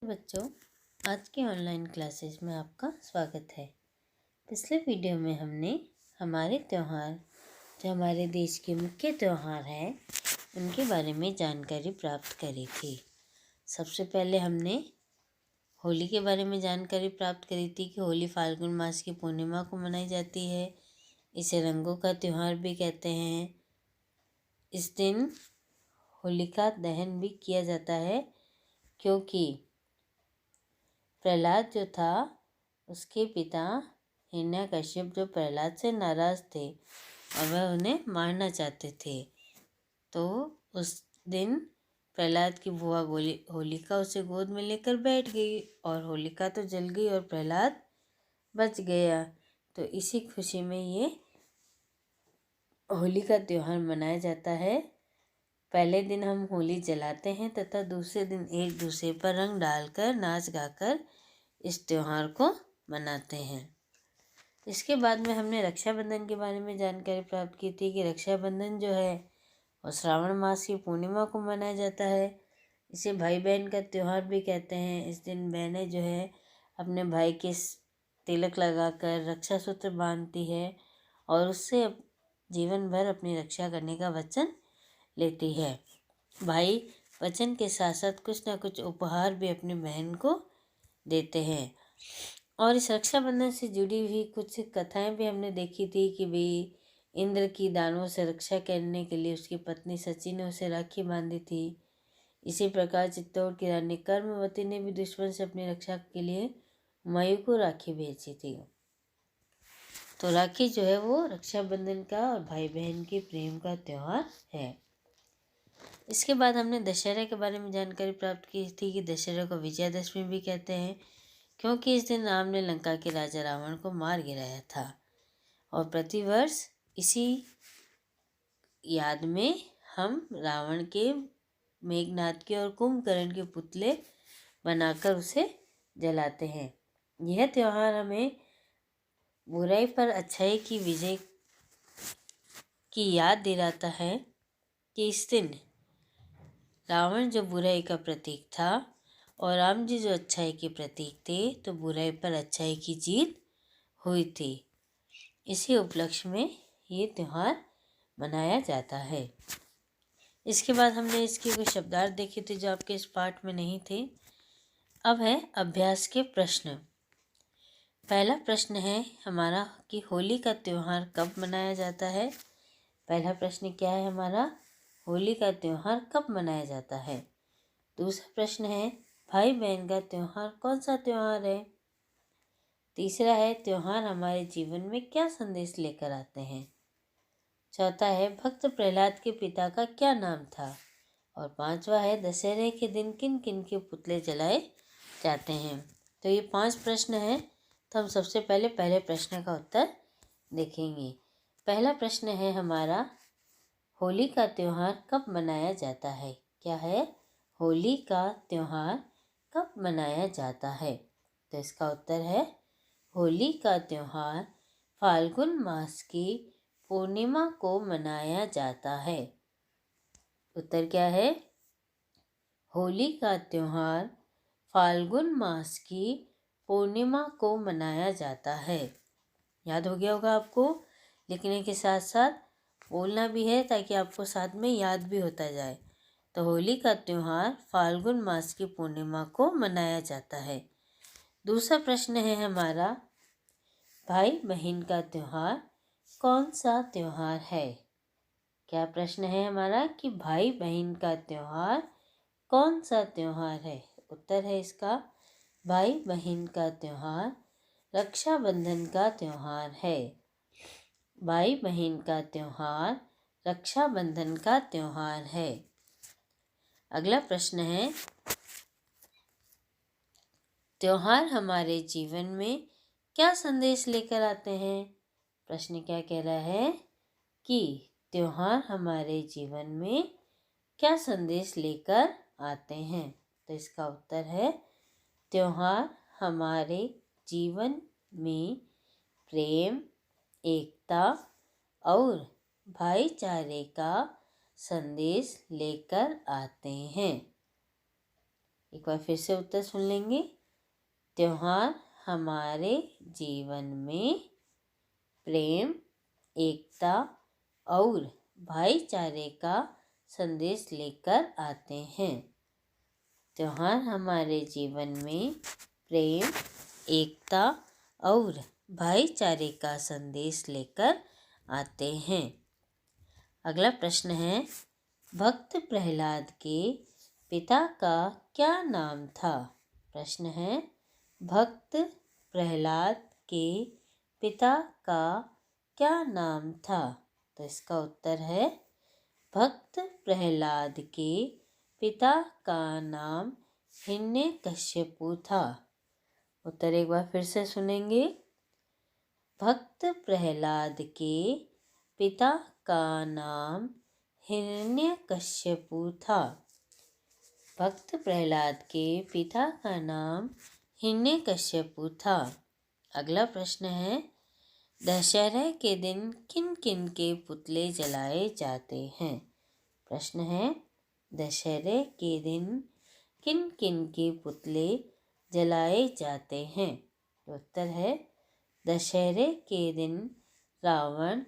बच्चों, आज की ऑनलाइन क्लासेस में आपका स्वागत है। पिछले वीडियो में हमने हमारे त्यौहार, जो हमारे देश के मुख्य त्यौहार हैं, उनके बारे में जानकारी प्राप्त करी थी। सबसे पहले हमने होली के बारे में जानकारी प्राप्त करी थी कि होली फाल्गुन मास की पूर्णिमा को मनाई जाती है। इसे रंगों का त्यौहार भी कहते हैं। इस दिन होलिका दहन भी किया जाता है, क्योंकि प्रहलाद जो था, उसके पिता हिरण्यकश्यप जो प्रहलाद से नाराज थे और वह उन्हें मारना चाहते थे, तो उस दिन प्रहलाद की बुआ होलिका उसे गोद में लेकर बैठ गई और होलिका तो जल गई और प्रहलाद बच गया। तो इसी खुशी में ये होली का त्यौहार मनाया जाता है। पहले दिन हम होली जलाते हैं तथा दूसरे दिन एक दूसरे पर रंग डालकर नाच गाकर इस त्यौहार को मनाते हैं। इसके बाद में हमने रक्षाबंधन के बारे में जानकारी प्राप्त की थी कि रक्षाबंधन जो है वो श्रावण मास की पूर्णिमा को मनाया जाता है। इसे भाई बहन का त्यौहार भी कहते हैं। इस दिन बहनें जो है अपने भाई के तिलक लगाकर रक्षा सूत्र बांधती है और उससे जीवन भर अपनी रक्षा करने का वचन लेती है। भाई वचन के साथ साथ कुछ ना कुछ उपहार भी अपनी बहन को देते हैं। और इस रक्षाबंधन से जुड़ी हुई कुछ कथाएं भी हमने देखी थी कि भाई इंद्र की दानवों से रक्षा करने के लिए उसकी पत्नी सची ने उसे राखी बांधी थी। इसी प्रकार चित्तौड़ की रानी कर्मवती ने भी दुश्मन से अपनी रक्षा के लिए हुमायूं को राखी भेजी थी। तो राखी जो है वो रक्षाबंधन का और भाई बहन के प्रेम का त्यौहार है। इसके बाद हमने दशहरा के बारे में जानकारी प्राप्त की थी कि दशहरा को विजयादशमी भी कहते हैं, क्योंकि इस दिन राम ने लंका के राजा रावण को मार गिराया था। और प्रतिवर्ष इसी याद में हम रावण के, मेघनाद के और कुंभकर्ण के पुतले बनाकर उसे जलाते हैं। यह त्यौहार हमें बुराई पर अच्छाई की विजय की याद दिलाता है कि इस दिन रावण जो बुराई का प्रतीक था और राम जी जो अच्छाई के प्रतीक थे, तो बुराई पर अच्छाई की जीत हुई थी। इसी उपलक्ष्य में ये त्यौहार मनाया जाता है। इसके बाद हमने इसके कुछ शब्दार्थ देखे थे जो आपके इस पाठ में नहीं थे। अब है अभ्यास के प्रश्न। पहला प्रश्न है हमारा कि होली का त्यौहार कब मनाया जाता है। पहला प्रश्न क्या है हमारा, होली का त्यौहार कब मनाया जाता है। दूसरा प्रश्न है भाई बहन का त्यौहार कौन सा त्यौहार है। तीसरा है त्यौहार हमारे जीवन में क्या संदेश लेकर आते हैं। चौथा है भक्त प्रहलाद के पिता का क्या नाम था। और पांचवा है दशहरे के दिन किन किन के पुतले जलाए जाते हैं। तो ये 5 प्रश्न हैं। तो हम सबसे पहले प्रश्न का उत्तर देखेंगे। पहला प्रश्न है हमारा, होली का त्यौहार कब मनाया जाता है। क्या है, होली का त्यौहार कब मनाया जाता है। तो इसका उत्तर है होली का त्यौहार फाल्गुन मास की पूर्णिमा को मनाया जाता है। उत्तर क्या है, होली का त्यौहार फाल्गुन मास की पूर्णिमा को मनाया जाता है। याद हो गया होगा आपको। लिखने के साथ साथ बोलना भी है ताकि आपको साथ में याद भी होता जाए। तो होली का त्यौहार फाल्गुन मास की पूर्णिमा को मनाया जाता है। दूसरा प्रश्न है हमारा, भाई बहन का त्यौहार कौन सा त्यौहार है। क्या प्रश्न है हमारा कि भाई बहन का त्यौहार कौन सा त्यौहार है। उत्तर है इसका, भाई बहन का त्यौहार रक्षाबंधन का त्यौहार है। भाई बहन का त्यौहार रक्षाबंधन का त्यौहार है। अगला प्रश्न है, त्यौहार हमारे जीवन में क्या संदेश लेकर आते हैं। प्रश्न क्या कह रहा है कि त्यौहार हमारे जीवन में क्या संदेश लेकर आते हैं। तो इसका उत्तर है, त्यौहार हमारे जीवन में प्रेम, एकता और भाईचारे का संदेश लेकर आते हैं। एक बार फिर से उत्तर सुन लेंगे। त्योहार हमारे जीवन में प्रेम, एकता और भाईचारे का संदेश लेकर आते हैं। त्योहार हमारे जीवन में प्रेम, एकता और भाईचारे का संदेश लेकर आते हैं। अगला प्रश्न है, भक्त प्रहलाद के पिता का क्या नाम था? प्रश्न है, भक्त प्रहलाद के पिता का क्या नाम था? तो इसका उत्तर है, भक्त प्रहलाद के पिता का नाम हिरण्यकश्यपु था। उत्तर एक बार फिर से सुनेंगे। भक्त प्रहलाद के पिता का नाम हिरण्यकश्यपु था। भक्त प्रहलाद के पिता का नाम हिरण्यकश्यपु था। अगला प्रश्न है, दशहरा के दिन किन किन के पुतले जलाए जाते हैं? प्रश्न है, दशहरे के दिन किन किन के पुतले जलाए जाते हैं? उत्तर है, दशहरे के दिन रावण,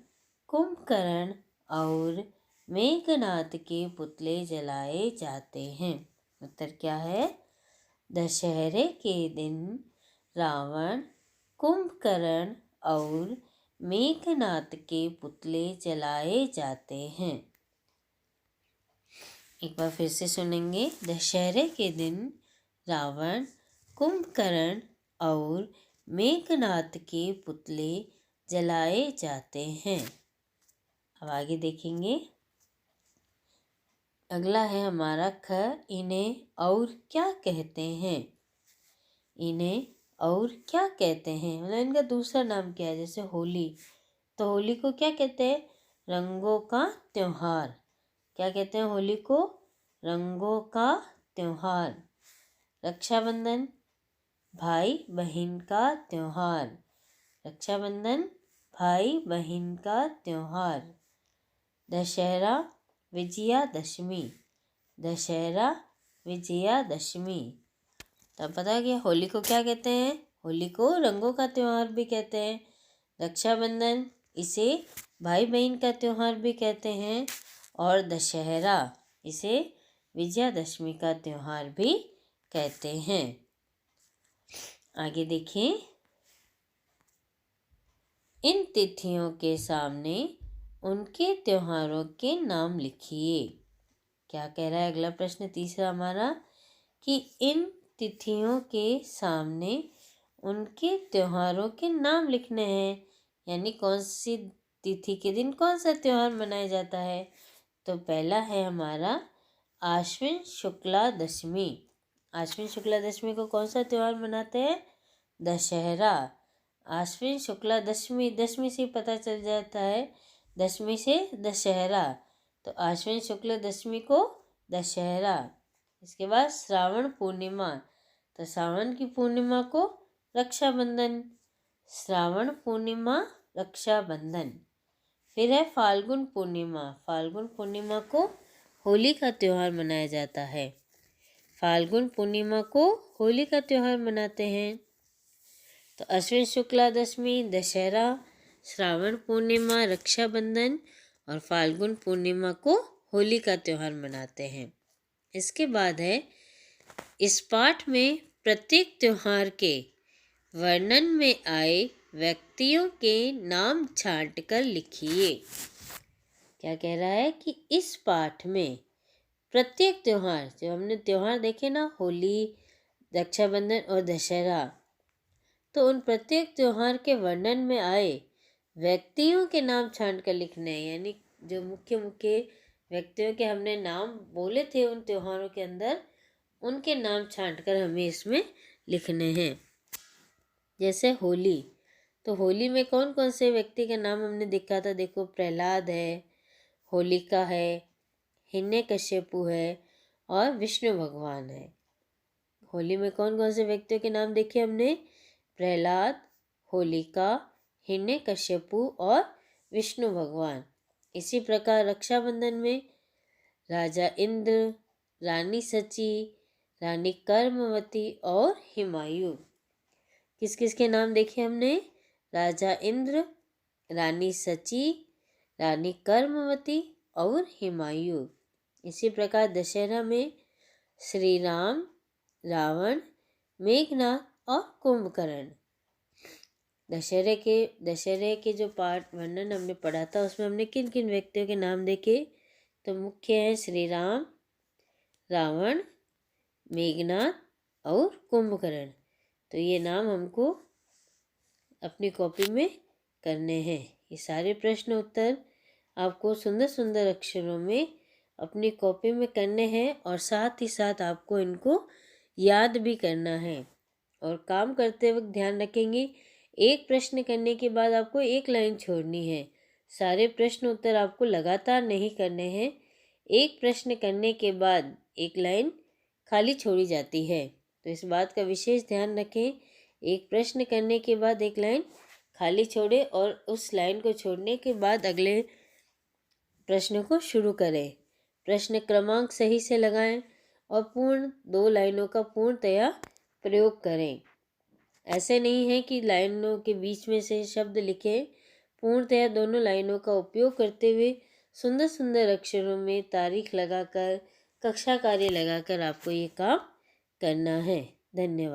कुंभकर्ण और मेघनाद के पुतले जलाए जाते हैं। उत्तर क्या है? दशहरे के दिन रावण, कुंभकर्ण और मेघनाद के पुतले जलाए जाते हैं। एक बार फिर से सुनेंगे। दशहरे के दिन रावण, कुंभकर्ण और मेघनाद के पुतले जलाए जाते हैं। अब आगे देखेंगे। अगला है हमारा ख, इन्हें और क्या कहते हैं? इन्हें और क्या कहते हैं, मतलब इनका दूसरा नाम क्या है? जैसे होली, तो होली को क्या कहते हैं? रंगों का त्योहार। क्या कहते हैं होली को? रंगों का त्योहार। रक्षाबंधन, भाई बहन का त्योहार। रक्षाबंधन भाई बहन का त्योहार। दशहरा, विजयादशमी। दशहरा, विजयादशमी। तब पता है कि होली को क्या कहते हैं? होली को रंगों का त्योहार भी कहते हैं। रक्षाबंधन, इसे भाई बहन का त्योहार भी कहते हैं। और दशहरा, इसे विजयादशमी का त्योहार भी कहते हैं। आगे देखिए। इन तिथियों के सामने उनके त्योहारों के नाम लिखिए। क्या कह रहा है अगला प्रश्न तीसरा हमारा, कि इन तिथियों के सामने उनके त्योहारों के नाम लिखने हैं। यानी कौन सी तिथि के दिन कौन सा त्योहार मनाया जाता है? तो पहला है हमारा आश्विन शुक्ला दशमी। आश्विन शुक्ला दशमी को कौन सा त्योहार मनाते हैं? दशहरा। आश्विन शुक्ला दशमी, दशमी से पता चल जाता है, दशमी से दशहरा, तो आश्विन शुक्ल दशमी को दशहरा। इसके बाद श्रावण पूर्णिमा, तो श्रावण की पूर्णिमा को रक्षाबंधन। श्रावण पूर्णिमा, रक्षाबंधन। फिर है फाल्गुन पूर्णिमा। फाल्गुन पूर्णिमा को होली का त्यौहार मनाया जाता है। फाल्गुन पूर्णिमा को होली का त्यौहार मनाते हैं। तो अश्विन शुक्ला दशमी, दशहरा, श्रावण पूर्णिमा, रक्षाबंधन और फाल्गुन पूर्णिमा को होली का त्यौहार मनाते हैं। इसके बाद है, इस पाठ में प्रत्येक त्योहार के वर्णन में आए व्यक्तियों के नाम छांटकर लिखिए। क्या कह रहा है कि इस पाठ में प्रत्येक त्योहार, जो हमने त्योहार देखे ना, होली, रक्षाबंधन और दशहरा, तो उन प्रत्येक त्योहार के वर्णन में आए व्यक्तियों के नाम छांट कर लिखने हैं। यानी जो मुख्य मुख्य व्यक्तियों के हमने नाम बोले थे उन त्योहारों के अंदर, उनके नाम छांट कर हमें इसमें लिखने हैं। जैसे होली, तो होली में कौन कौन से व्यक्ति के नाम हमने देखा था? देखो, प्रहलाद है, होलिका है, हिरण्यकश्यपु है और विष्णु भगवान है। होली में कौन कौन से व्यक्तियों के नाम देखे हमने? प्रहलाद, होलिका, हिरण्यकश्यपु और विष्णु भगवान। इसी प्रकार रक्षाबंधन में राजा इंद्र, रानी सची, रानी कर्मवती और हुमायूं। किस किस के नाम देखे हमने? राजा इंद्र, रानी सची, रानी कर्मवती और हुमायूं। इसी प्रकार दशहरा में श्री राम, रावण, मेघनाद और कुंभकर्ण। दशहरे के जो पाठ वर्णन हमने पढ़ा था उसमें हमने किन किन व्यक्तियों के नाम देखे? तो मुख्य हैं श्री राम, रावण, मेघनाद और कुंभकर्ण। तो ये नाम हमको अपनी कॉपी में करने हैं। ये सारे प्रश्न उत्तर आपको सुंदर सुंदर अक्षरों में अपनी कॉपी में करने हैं और साथ ही साथ आपको इनको याद भी करना है। और काम करते वक्त ध्यान रखेंगे, एक प्रश्न करने के बाद आपको एक लाइन छोड़नी है। सारे प्रश्न उत्तर आपको लगातार नहीं करने हैं। एक प्रश्न करने के बाद एक लाइन खाली छोड़ी जाती है, तो इस बात का विशेष ध्यान रखें। एक प्रश्न करने के बाद एक लाइन खाली छोड़े और उस लाइन को छोड़ने के बाद अगले प्रश्न को शुरू करें। प्रश्न क्रमांक सही से लगाएं और पूर्ण 2 लाइनों का पूर्णतया प्रयोग करें। ऐसे नहीं है कि लाइनों के बीच में से शब्द लिखें। पूर्णतया दोनों लाइनों का उपयोग करते हुए सुंदर सुंदर अक्षरों में तारीख लगाकर, कक्षा कार्य लगाकर आपको ये काम करना है। धन्यवाद।